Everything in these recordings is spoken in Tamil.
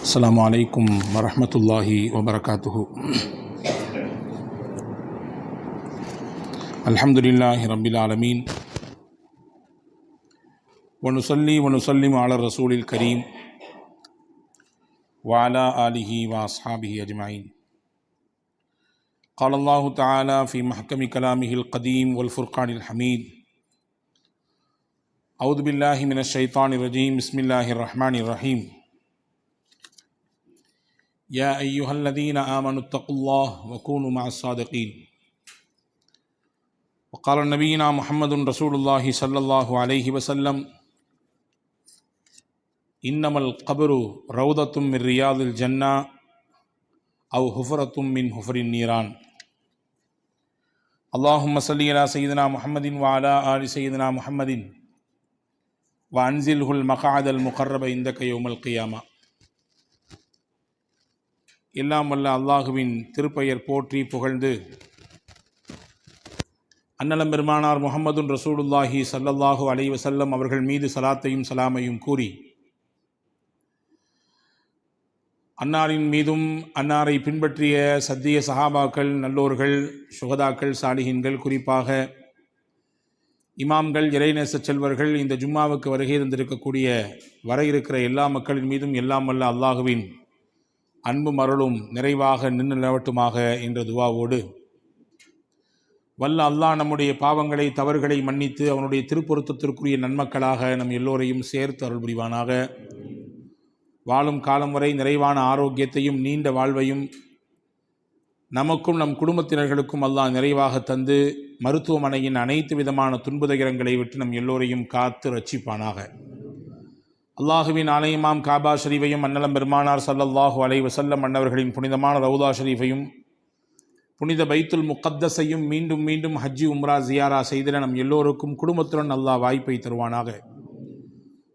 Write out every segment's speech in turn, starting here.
அஸ்ஸலாமு அலைக்கும் வரஹ்மத்துல்லாஹி வபரகாத்துஹு. அல்ஹம்துலில்லாஹி ரப்பில் ஆலமீன் வனுஸல்லி வனுஸல்லிமு அலா ரசூலில் கரீம் வ அலா ஆலிஹி வ அஸ்ஹாபிஹி அஜ்மஈன். قال الله تعالى في محكم كلامه القديم والفرقان الحميد. أعوذ بالله من الشيطان الرجيم. بسم الله الرحمن الرحيم. يا أيها الذين آمنوا اتقوا الله وكونوا مع الصادقين. وقال نبينا محمد رسول الله صلى الله عليه وسلم: إنما القبر روضة من رياض الجنة أو حفرة من حفر النيران. اللهم صل على سيدنا محمد وعلى آل سيدنا محمد وأنزله المقعد المقرب عندك يوم القيامة. எல்லாம் வல்ல அல்லாஹுவின் திருப்பெயர் போற்றி புகழ்ந்து அன்னலம் பெருமானார் முஹம்மதுன் ரசூலுல்லாஹி ஸல்லல்லாஹு அலைஹி வஸல்லம் அவர்கள் மீது சலாத்தையும் சலாமையும் கூறி, அன்னாரின் மீதும் அன்னாரை பின்பற்றிய சத்திய சஹாபாக்கள், நல்லோர்கள், சுகதாக்கள், சாலிஹீன்கள், குறிப்பாக இமாம்கள், இறைநேச செல்வர்கள், இந்த ஜும்மாவுக்கு வருகை தந்திருக்கக்கூடிய வர இருக்கிற எல்லா மக்களின் மீதும் எல்லாம் வல்ல அல்லாஹுவின் அன்பும் அருளும் நிறைவாக நின்று நிலவட்டுமாக என்ற துவாவோடு, வல்ல அல்லாஹ் நம்முடைய பாவங்களை, தவறுகளை மன்னித்து அவனுடைய திருப்பொருத்தத்திற்குரிய நன்மக்களாக நம் எல்லோரையும் சேர்த்து அருள் புரிவானாக. வாழும் காலம் வரை நிறைவான ஆரோக்கியத்தையும் நீண்ட வாழ்வையும் நமக்கும் நம் குடும்பத்தினர்களுக்கும் அல்லாஹ் நிறைவாக தந்து மருத்துவமனையின் அனைத்து விதமான துன்புதகரங்களை விட்டு நம் எல்லோரையும் காத்து ரட்சிப்பானாக. அல்லாஹுவின் ஆலயமாம் காபா ஷரீஃபையும் அன்னலம் பெருமானார் ஸல்லல்லாஹு அலைஹி வஸல்லம் அன்னவர்களின் புனிதமான ரவுதா ஷரீஃபையும் புனித பைத்துல் முகத்தஸையும் மீண்டும் மீண்டும் ஹஜ்ஜி உம்ரா ஜியாரா செய்திட நம் எல்லோருக்கும் குடும்பத்துடன் அல்லாஹ் வாய்ப்பை தருவானாக.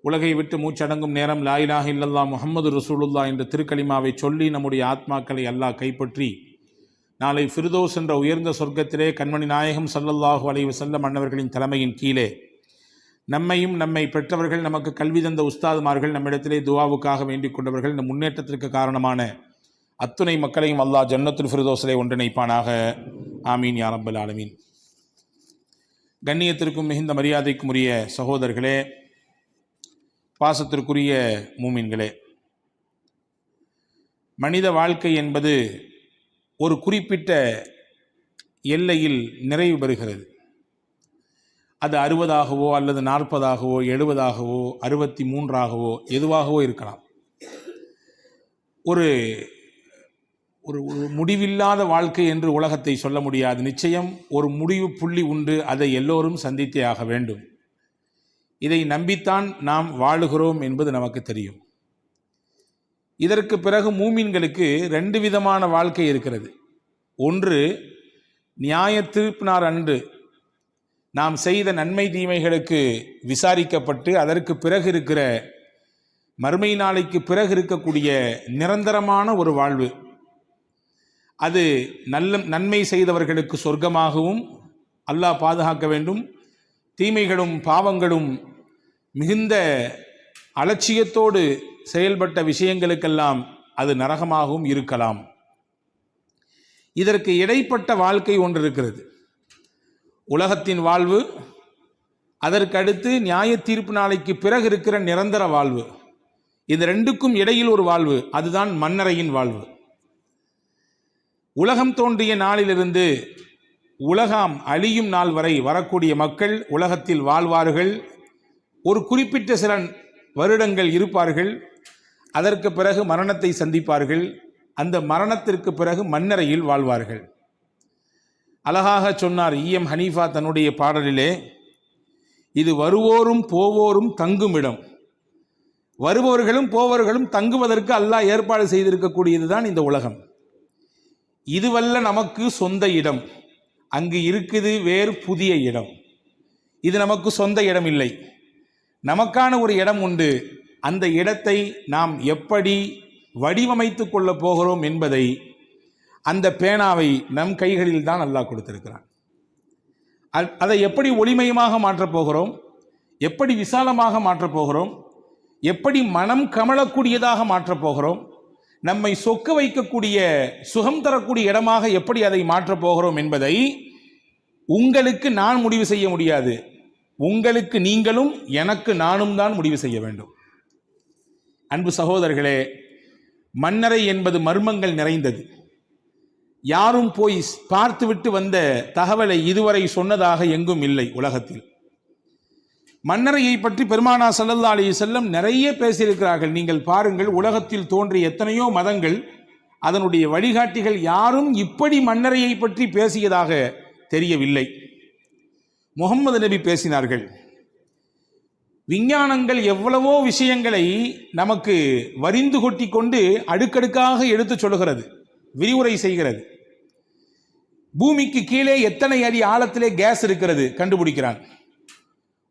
உலகை விட்டு மூச்சடங்கும் நேரம் லா இலாஹ இல்லல்லாஹ் முஹம்மது ரசூலுல்லாஹ் என்ற திருக்கலிமாவை சொல்லி நம்முடைய ஆத்மாக்களை அல்லாஹ் கைப்பற்றி நாளை ஃபிர்தௌஸ் என்ற உயர்ந்த சொர்க்கத்திலே கண்மணி நாயகம் ஸல்லல்லாஹு அலைஹி வஸல்லம் அன்னவர்களின் தலைமையின் கீழே நம்மையும் நம்மை பெற்றவர்கள், நமக்கு கல்வி தந்த உஸ்தாதுமார்கள், நம்மிடத்திலே துவாவுக்காக வேண்டிக் கொண்டவர்கள், இந்த முன்னேற்றத்திற்கு காரணமான அத்துணை மக்களையும் அல்லாஹ் ஜன்னத்துல் ஃபிர்தௌஸிலே ஒன்றிணைப்பானாக. ஆமீன் யா ரப்பல் ஆலமீன். கண்ணியத்திற்கும் மிகுந்த மரியாதைக்கும் உரிய சகோதரர்களே, பாசத்திற்குரிய மூமின்களே, மனித வாழ்க்கை என்பது ஒரு குறிப்பிட்ட எல்லையில் நிறைவு பெறுகிறது. அது 60ஆகவோ அல்லது 40ஆகவோ 70ஆகவோ 63ஆகவோ எதுவாகவோ இருக்கலாம். ஒரு ஒரு முடிவில்லாத வாழ்க்கை என்று உலகத்தை சொல்ல முடியாது. நிச்சயம் ஒரு முடிவு புள்ளி உண்டு, அதை எல்லோரும் சந்தித்தே ஆக வேண்டும். இதை நம்பித்தான் நாம் வாழுகிறோம் என்பது நமக்கு தெரியும். இதற்கு பிறகு மூமின்களுக்கு 2 விதமான வாழ்க்கை இருக்கிறது. ஒன்று, நியாய தீர்ப்பினார் அன்று நாம் செய்த நன்மை தீமைகளுக்கு விசாரிக்கப்பட்டு அதற்கு பிறகு இருக்கிற மறுமை நாளைக்கு பிறகு இருக்கக்கூடிய நிரந்தரமான ஒரு வாழ்வு. அது நன்மை செய்தவர்களுக்கு சொர்க்கமாகவும், அல்லாஹ் பாதுகாக்க வேண்டும், தீமைகளும் பாவங்களும் மிகுந்த அலட்சியத்தோடு செயல்பட்ட விஷயங்களுக்கெல்லாம் அது நரகமாகவும் இருக்கலாம். இதற்கு இடைப்பட்ட வாழ்க்கை ஒன்று இருக்கிறது. உலகத்தின் வாழ்வு, அதற்கு அடுத்து நியாய தீர்ப்பு நாளைக்கு பிறகு இருக்கிற நிரந்தர வாழ்வு. இந்த 2க்கும் இடையில் ஒரு வாழ்வு, அதுதான் மன்னரையின் வாழ்வு. உலகம் தோன்றிய நாளிலிருந்து உலகம் அழியும் நாள் வரை வரக்கூடிய மக்கள் உலகத்தில் வாழ்வார்கள். ஒரு குறிப்பிட்ட சில வருடங்கள் இருப்பார்கள். அதற்கு பிறகு மரணத்தை சந்திப்பார்கள். அந்த மரணத்திற்கு பிறகு மன்னரையில் வாழ்வார்கள். அழகாக சொன்னார் ஈஎம் ஹனீஃபா தன்னுடைய பாடலிலே, இது வருவோரும் போவோரும் தங்கும் இடம். வருபவர்களும் போவர்களும் தங்குவதற்கு அல்லாஹ் ஏற்பாடு செய்திருக்கக்கூடியதுதான் இந்த உலகம். இதுவல்ல நமக்கு சொந்த இடம், அங்கு இருக்குது வேறு புதிய இடம். இது நமக்கு சொந்த இடம் இல்லை, நமக்கான ஒரு இடம் உண்டு. அந்த இடத்தை நாம் எப்படி வடிவமைத்து கொள்ள போகிறோம் என்பதை, அந்த பேனாவை நம் கைகளில் தான் அல்லாஹ் கொடுத்திருக்கிறான். அதை எப்படி ஒளிமயமாக மாற்றப் போகிறோம், எப்படி விசாலமாக மாற்றப் போகிறோம், எப்படி மனம் கமலக்கூடியதாக மாற்றப் போகிறோம், நம்மை சொக்க வைக்கக்கூடிய சுகம் தரக்கூடிய இடமாக எப்படி அதை மாற்றப் போகிறோம் என்பதை உங்களுக்கு நான் முடிவு செய்ய முடியாது. உங்களுக்கு நீங்களும் எனக்கு நானும் தான் முடிவு செய்ய வேண்டும். அன்பு சகோதரர்களே, மன்னரை என்பது மர்மங்கள் நிறைந்தது. யாரும் போய் பார்த்துவிட்டு வந்த தகவலை இதுவரை சொன்னதாக எங்கும் இல்லை உலகத்தில். மன்னரையை பற்றி பெருமானா ஸல்லல்லாஹு அலைஹி வஸல்லம் நிறைய பேசியிருக்கிறார்கள். நீங்கள் பாருங்கள், உலகத்தில் தோன்றிய எத்தனையோ மதங்கள், அதனுடைய வழிகாட்டிகள் யாரும் இப்படி மன்னரையை பற்றி பேசியதாக தெரியவில்லை. முகம்மது நபி பேசினார்கள். விஞ்ஞானங்கள் எவ்வளவோ விஷயங்களை நமக்கு வரிந்து கொட்டி கொண்டு அடுக்கடுக்காக எடுத்து சொல்கிறது, விரிவுரை செய்கிறது. பூமிக்கு கீழே எத்தனை அடி ஆழத்திலே கேஸ் இருக்கிறது கண்டுபிடிக்கிறான்.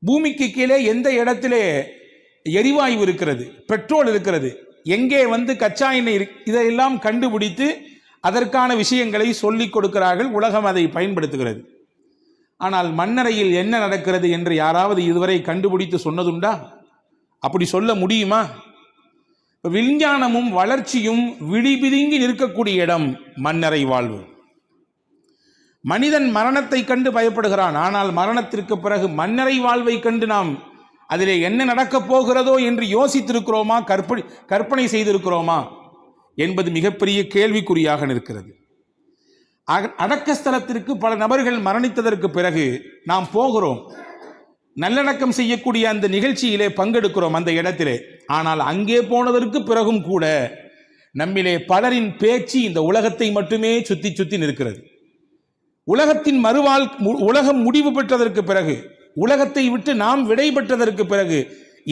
பூமிக்கு கீழே எந்த இடத்திலே எரிவாயு இருக்கிறது, பெட்ரோல் இருக்கிறது, எங்கே கச்சா எண்ணெய் இதையெல்லாம் கண்டுபிடித்து அதற்கான விஷயங்களை சொல்லிக் கொடுக்கிறார்கள். உலகம் அதை பயன்படுத்துகிறது. ஆனால் மண்ணறையில் என்ன நடக்கிறது என்று யாராவது இதுவரை கண்டுபிடித்து சொன்னதுண்டா? அப்படி சொல்ல முடியுமா? விஞ்ஞானமும் வளர்ச்சியும் விழிபிதுங்கி நிற்கக்கூடிய இடம் மண்ணறை வாழ்வு. மனிதன் மரணத்தை கண்டு பயப்படுகிறான். ஆனால் மரணத்திற்கு பிறகு மண்ணறை வாழ்வை கண்டு நாம் அதிலே என்ன நடக்கப் போகிறதோ என்று யோசித்திருக்கிறோமா, கற்பனை செய்திருக்கிறோமா என்பது மிகப்பெரிய கேள்விக்குறியாக நிற்கிறது. அடக்கஸ்தலத்திற்கு பல நபர்கள் மரணித்ததற்கு பிறகு நாம் போகிறோம், நல்லடக்கம் செய்யக்கூடிய அந்த நிகழ்ச்சியிலே பங்கெடுக்கிறோம் அந்த இடத்திலே. ஆனால் அங்கே போனதற்கு பிறகும் கூட நம்மிலே பலரின் பேச்சு இந்த உலகத்தை மட்டுமே சுத்தி சுத்தி நிற்கிறது. உலகத்தின் உலகம் முடிவு பெற்றதற்கு பிறகு, உலகத்தை விட்டு நாம் விடை பெற்றதற்கு பிறகு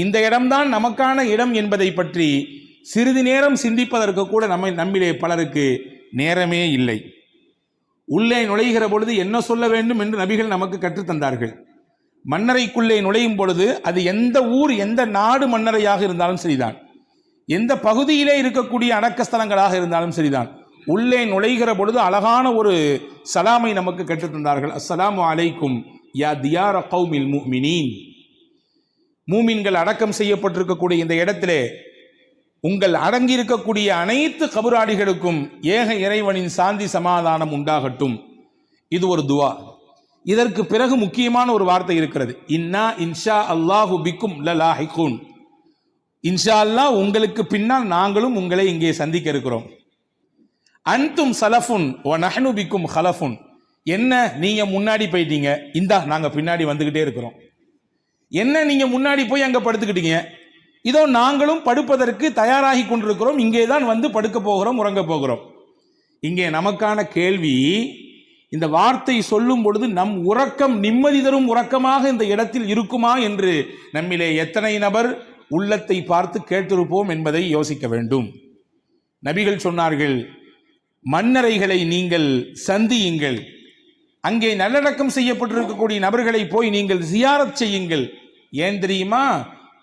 இந்த இடம்தான் நமக்கான இடம் என்பதை பற்றி சிறிது நேரம் சிந்திப்பதற்கு கூட நம்மிலே பலருக்கு நேரமே இல்லை. உள்ளே நுழைகிற பொழுது என்ன சொல்ல வேண்டும் என்று நபிகள் நமக்கு கற்றுத்தந்தார்கள். மன்னரைக்குள்ளே நுழையும் பொழுது அது எந்த ஊர், எந்த நாடு மன்னரையாக இருந்தாலும் சரிதான், எந்த பகுதியிலே இருக்கக்கூடிய அடக்கஸ்தலங்களாக இருந்தாலும் சரிதான், உள்ளே நுழைகிற பொழுது அழகான ஒரு சலாமை நமக்கு கற்றுத்தந்தார்கள். அஸ்ஸலாமு அலைக்கும் யா தியார கௌமில் முஃமினீன். மூமின்கள் அடக்கம் செய்யப்பட்டிருக்கக்கூடிய இந்த இடத்திலே உங்கள் அடங்கியிருக்கக்கூடிய அனைத்து கபராடிகளுக்கும் ஏக இறைவனின் சாந்தி சமாதானம் உண்டாகட்டும். இது ஒரு துவா. இதற்கு பிறகு முக்கியமான ஒரு வார்த்தை இருக்கிறது. இன்னா இன்ஷா அல்லாஹு பிக்கும் லலாஹிகூன். இன்ஷா அல்லாஹ் உங்களுக்கு பின்னால் நாங்களும் உங்களை இங்கே சந்திக்க இருக்கிறோம். அன்தும் சலஃபுன் வ நஹ்னு பிக்கும் ஹலஃபுன். என்ன நீங்க முன்னாடி போயிட்டீங்க, இந்தா நாங்க பின்னாடி வந்துகிட்டே இருக்கிறோம். என்ன நீங்க முன்னாடி போய் அங்க படுத்துக்கிட்டீங்க, இதோ நாங்களும் படுப்பதற்கு தயாராகி கொண்டிருக்கிறோம், இங்கே தான் படுக்க போகிறோம், உறங்க போகிறோம். இங்கே நமக்கான கேள்வி, இந்த வார்த்தை சொல்லும் பொழுது நம் உறக்கம் நிம்மதி தரும் உறக்கமாக இந்த இடத்தில் இருக்குமா என்று நம்மிலே எத்தனை நபர் உள்ளத்தை பார்த்து கேட்டிருப்போம் என்பதை யோசிக்க வேண்டும். நபிகள் சொன்னார்கள், மன்னரைகளை நீங்கள் சந்தியுங்கள், அங்கே நல்லடக்கம் செய்யப்பட்டிருக்கக்கூடிய நபர்களை போய் நீங்கள் ஜியாரத் செய்யுங்கள். ஏன் தெரியுமா?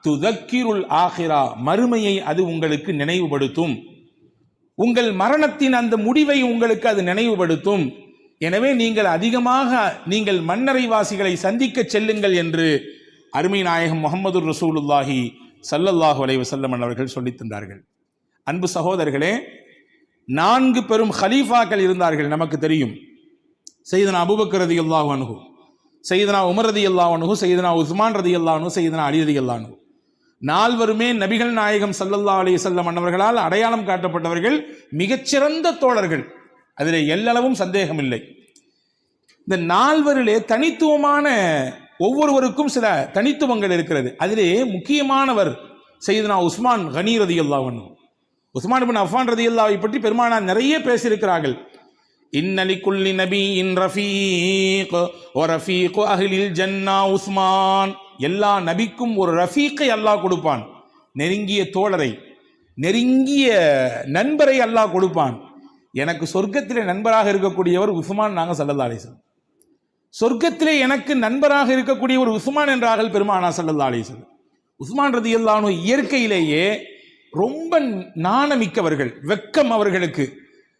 துதக்கிருல் ஆகிரா, மறுமையை அது உங்களுக்கு நினைவுபடுத்தும். உங்கள் மரணத்தின் அந்த முடிவை உங்களுக்கு அது நினைவுபடுத்தும். எனவே நீங்கள் அதிகமாக நீங்கள் மன்னரைவாசிகளை சந்திக்க செல்லுங்கள் என்று அருமை நாயகம் முஹம்மது ரசூலுல்லாஹி ஸல்லல்லாஹு அலைஹி வஸல்லம் அவர்கள் சொல்லித் தந்தார்கள். அன்பு சகோதரர்களே, 4 பெரும் ஹலீஃபாக்கள் இருந்தார்கள், நமக்கு தெரியும். சையதுனா அபூபக்கர் ரலியல்லாஹு அன்ஹு, சையதுனா உமர் ரலியல்லாஹு அன்ஹு, சையதுனா உஸ்மான் ரலியல்லாஹு அன்ஹு, சையதுனா அலி ரலியல்லாஹு அன்ஹு. 4 நபிகள் நாயகம் ஸல்லல்லாஹு அலைஹி வஸல்லம் அவர்களால் அடையாளம் காட்டப்பட்டவர்கள், மிகச்சிறந்த தோழர்கள். அதிலே எல்லளவும் சந்தேகம் இல்லை. இந்த 4 தனித்துவமான, ஒவ்வொருவருக்கும் சில தனித்துவங்கள் இருக்கிறது. அதிலே முக்கியமானவர் சையதுனா உஸ்மான் கனி ரலியல்லாஹு அன்ஹு. உஸ்மான் இப்னு அஃபான் ரலியல்லாஹு பற்றி பெருமானார் நிறைய பேசியிருக்கிறார்கள். இன்னலி குல்லி நபியின் ரஃபீக் வ ரஃபீக் அஹ்லில் ஜன்னா உஸ்மான். எல்லா நபிக்கும் ஒரு ரஃபீக்கை அல்லாஹ் கொடுப்பான், நெருங்கிய தோழரை, நெருங்கிய நண்பரை அல்லாஹ் கொடுப்பான். எனக்கு சொர்க்கத்திலே நண்பராக இருக்கக்கூடியவர் உஸ்மான் நாங்க ஸல்லல்லாஹு அலைஹி வஸல்லம். சொர்க்கத்திலே எனக்கு நண்பராக இருக்கக்கூடிய ஒரு உஸ்மான் என்றார்கள் பெருமானா ஸல்லல்லாஹு அலைஹி வஸல்லம். உஸ்மான் ரலியல்லாஹு அன்ஹு இயற்கையிலேயே ரொம்ப நாணமிக்கவர்கள். வெட்கம் அவர்களுக்கு,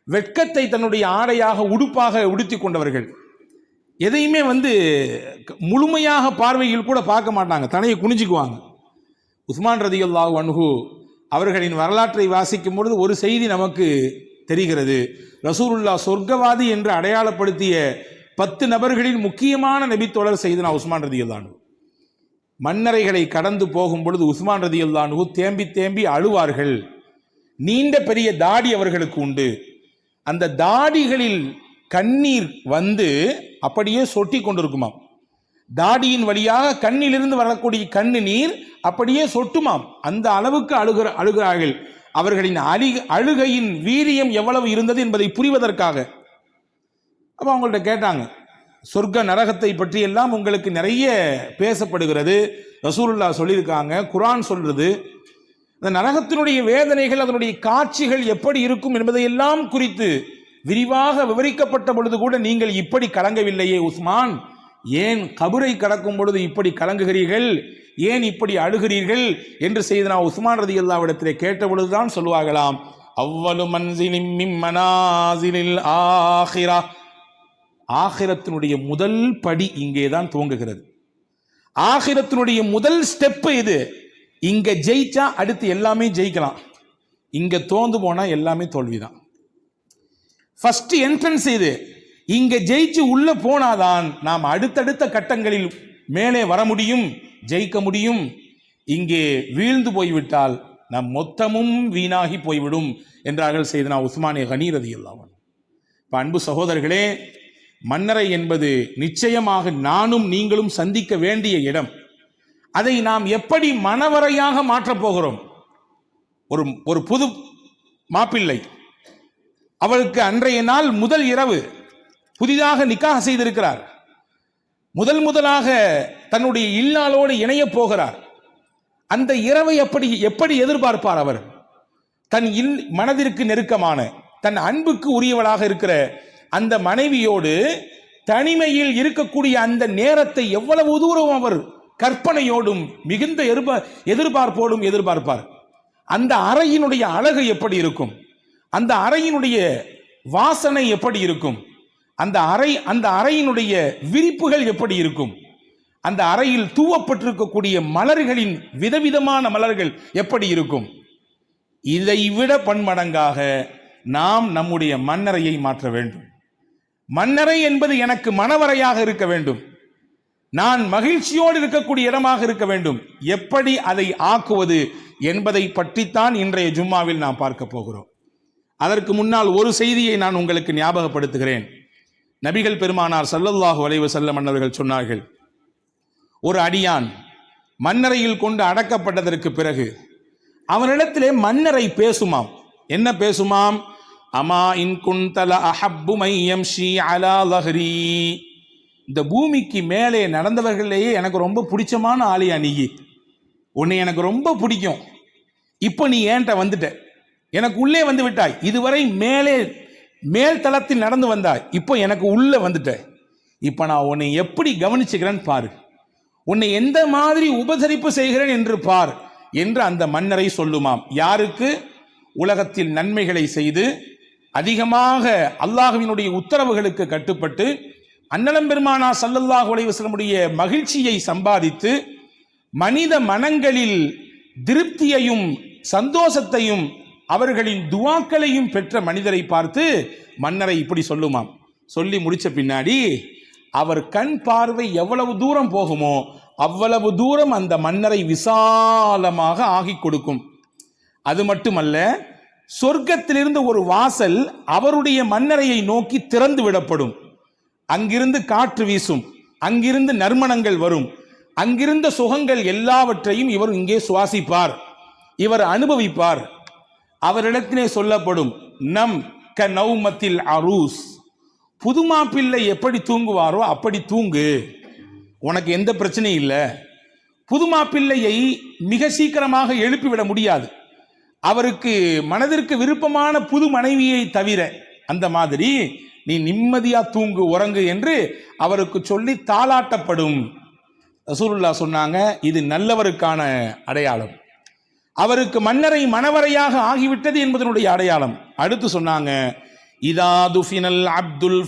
வெட்கத்தை தன்னுடைய ஆடையாக உடுப்பாக உடுத்தி கொண்டவர்கள். எதையுமே முழுமையாக பார்வையில் கூட பார்க்க மாட்டாங்க, தனையை குனிஞ்சுக்குவாங்க. உஸ்மான் ரலியல்லாஹு அன்ஹு அவர்களின் வரலாற்றை வாசிக்கும் பொழுது ஒரு செய்தி நமக்கு தெரிகிறது. ரசூலுல்லாஹ் சொர்க்கவாதி என்று அடையாளப்படுத்திய 10 நபர்களில் முக்கியமான நபித்தோழர் செய்தனா உஸ்மான் ரலியல்லாஹு அன்ஹு. மன்னரைகளை கடந்து போகும் பொழுது உஸ்மான் ரலியல்லாஹு அன்ஹு தேம்பி தேம்பி அழுவார்கள். நீண்ட பெரிய தாடி அவர்களுக்கு உண்டு. அந்த தாடிகளில் கண்ணீர் வந்து அப்படியே சொட்டி கொண்டிருக்குமாம். தாடியின் வழியாக கண்ணிலிருந்து வரக்கூடிய கண்ணு நீர் அப்படியே சொட்டுமாம். அந்த அளவுக்கு அழுகிறார்கள். அவர்களின் அழுகையின் வீரியம் எவ்வளவு இருந்தது என்பதை புரிவதற்காக. அப்போ அவங்கள்ட்ட கேட்டாங்க, சொர்க்க நரகத்தை பற்றி எல்லாம் உங்களுக்கு நிறைய பேசப்படுகிறது, ரசூலுல்லாஹ் சொல்லியிருக்காங்க, குர்ஆன் சொல்றது. இந்த நரகத்தினுடைய வேதனைகள், அதனுடைய காட்சிகள் எப்படி இருக்கும் என்பதையெல்லாம் குறித்து விரிவாக விவரிக்கப்பட்ட பொழுது கூட நீங்கள் இப்படி கலங்கவில்லையே உஸ்மான், ஏன் கபரை கடக்கும் பொழுது இப்படி கலங்குகிறீர்கள், ஏன் இப்படி அழுகிறீர்கள் என்று செய்தனா உஸ்மான் ரலியல்லாஹு இடத்திலே கேட்ட பொழுதுதான் சொல்வார்களாம், அவ்வளு மன்சிலின் மின் மனாசிலில் ஆகிரா, ஆகிரத்தினுடைய முதல் படி இங்கே தான் துவங்குகிறது. ஆகிரத்தினுடைய முதல் ஸ்டெப் இது. இங்க ஜெயிச்சா அடுத்து எல்லாமே ஜெயிக்கலாம், இங்க தோந்து போனா எல்லாமே தோல்விதான். ஃபர்ஸ்ட் என்ட்ரன்ஸ் இது. இங்க ஜெயிச்சு உள்ள போனாதான் நாம் அடுத்தடுத்த கட்டங்களில் மேலே வர முடியும், ஜெயிக்க முடியும். இங்கே வீழ்ந்து போய்விட்டால் நம் மொத்தமும் வீணாகி போய்விடும் என்றார்கள் செய்தனா உஸ்மானே கனி ரலியல்லாஹு அன்ஹு. அன்பு சகோதரர்களே, மன்னரை என்பது நிச்சயமாக நானும் நீங்களும் சந்திக்க வேண்டிய இடம். அதை நாம் எப்படி மணவரையாக மாற்றப் போகிறோம்? ஒரு புது மாப்பிள்ளை, அவளுக்கு அன்றைய நாள் முதல் இரவு புதிதாக நிக்காஹ் செய்திருக்கிறார். முதலாக தன்னுடைய இல்லாளோடு இணைய போகிறார். அந்த இரவை எப்படி எதிர்பார்ப்பார் அவர்? தன் மனதிற்கு நெருக்கமான, தன் அன்புக்கு உரியவளாக இருக்கிற அந்த மனைவியோடு தனிமையில் இருக்கக்கூடிய அந்த நேரத்தை எவ்வளவு தூரம் அவர் கற்பனையோடும் மிகுந்த எதிர்பார்ப்போடும் எதிர்பார்ப்பார். அந்த அறையினுடைய அழகு எப்படி இருக்கும்? அந்த அறையினுடைய வாசனை எப்படி இருக்கும்? அந்த அறையினுடைய விரிப்புகள் எப்படி இருக்கும்? அந்த அறையில் தூவப்பட்டிருக்கக்கூடிய மலர்களின் விதவிதமான மலர்கள் எப்படி இருக்கும்? இதை விட பன்மடங்காக நாம் நம்முடைய மன்னரையை மாற்ற வேண்டும். மன்னரை என்பது எனக்கு மணவரையாக இருக்க வேண்டும், நான் மகிழ்ச்சியோடு இருக்கக்கூடிய இடமாக இருக்க வேண்டும். எப்படி அதை ஆக்குவது என்பதை பற்றித்தான் இன்றைய ஜும்மாவில் நாம் பார்க்க போகிறோம். அதற்கு முன்னால் ஒரு செய்தியை நான் உங்களுக்கு ஞாபகப்படுத்துகிறேன். நபிகள் பெருமானார் ஸல்லல்லாஹு அலைஹி வஸல்லம் அவர்கள் சொன்னார்கள், ஒரு அடியான் மன்னரையில் கொண்டு அடக்கப்பட்டதற்கு பிறகு அவனிடத்திலே மன்னரை பேசுமாம். என்ன பேசுமாம்? அமா இன் குன்தல அஹப்பு மை யம்ஷி அலா லஹ்ரி, இந்த பூமிக்கு மேலே நடந்தவர்களையே எனக்கு ரொம்ப பிடிச்சமான ஆளியா நீ, உன்னை எனக்கு ரொம்ப பிடிக்கும். இப்போ நீ ஏன்ட்ட வந்துட்ட, எனக்கு உள்ளே வந்து விட்டாய். இதுவரை மேல் தளத்தில் நடந்து வந்தாய், இப்போ எனக்கு உள்ள வந்துட்ட. இப்போ நான் உன்னை எப்படி கவனிச்சுக்கிறேன்னு பாரு, உன்னை எந்த மாதிரி உபசரிப்பு செய்கிறேன் என்று பார் என்று அந்த மன்னரை சொல்லுமாம். யாருக்கு? உலகத்தில் நன்மைகளை செய்து அதிகமாக அல்லாஹ்வினுடைய உத்தரவுகளுக்கு கட்டுப்பட்டு அன்னலம் பெருமானார் ஸல்லல்லாஹு அலைஹி வஸல்லமுடைய மகிழ்ச்சியை சம்பாதித்து மனித மனங்களில் திருப்தியையும் சந்தோஷத்தையும் அவர்களின் துவாக்களையும் பெற்ற மனிதரை பார்த்து மன்னரை இப்படி சொல்லுமாம். சொல்லி முடிச்ச பின்னாடி அவர் கண் பார்வை எவ்வளவு தூரம் போகுமோ அவ்வளவு தூரம் அந்த மன்னரை விசாலமாக ஆகி கொடுக்கும். அது மட்டுமல்ல, சொர்க்கத்திலிருந்து ஒரு வாசல் அவருடைய மன்னரையை நோக்கி திறந்து விடப்படும். அங்கிருந்து காற்று வீசும், அங்கிருந்து நறுமணங்கள் வரும், அங்கிருந்த சுகங்கள் எல்லாவற்றையும் இவர் இங்கே சுவாசிப்பார், இவர் அனுபவிப்பார். அவரிடத்திலே சொல்லப்படும், நம் க நௌமத்தில் அரூஸ், புதுமாப்பிள்ளை எப்படி தூங்குவாரோ அப்படி தூங்கு, உனக்கு எந்த பிரச்சனையும் இல்லை. புதுமாப்பிள்ளையை மிக சீக்கிரமாக எழுப்பிவிட முடியாது, அவருக்கு மனதிற்கு விருப்பமான புது மனைவியை தவிர. அந்த மாதிரி நீ நிம்மதியா தூங்கு, உறங்கு என்று அவருக்கு சொல்லி தாளாட்டப்படும். ரசூலுல்லாஹ் சொன்னாங்க, இது நல்லவருக்கான அடையாளம், அவருக்கு மன்னரை மணவரையாக ஆகிவிட்டது என்பதனுடைய அடையாளம். அடுத்து சொன்னாங்க, இதா துஃபினல் அப்துல்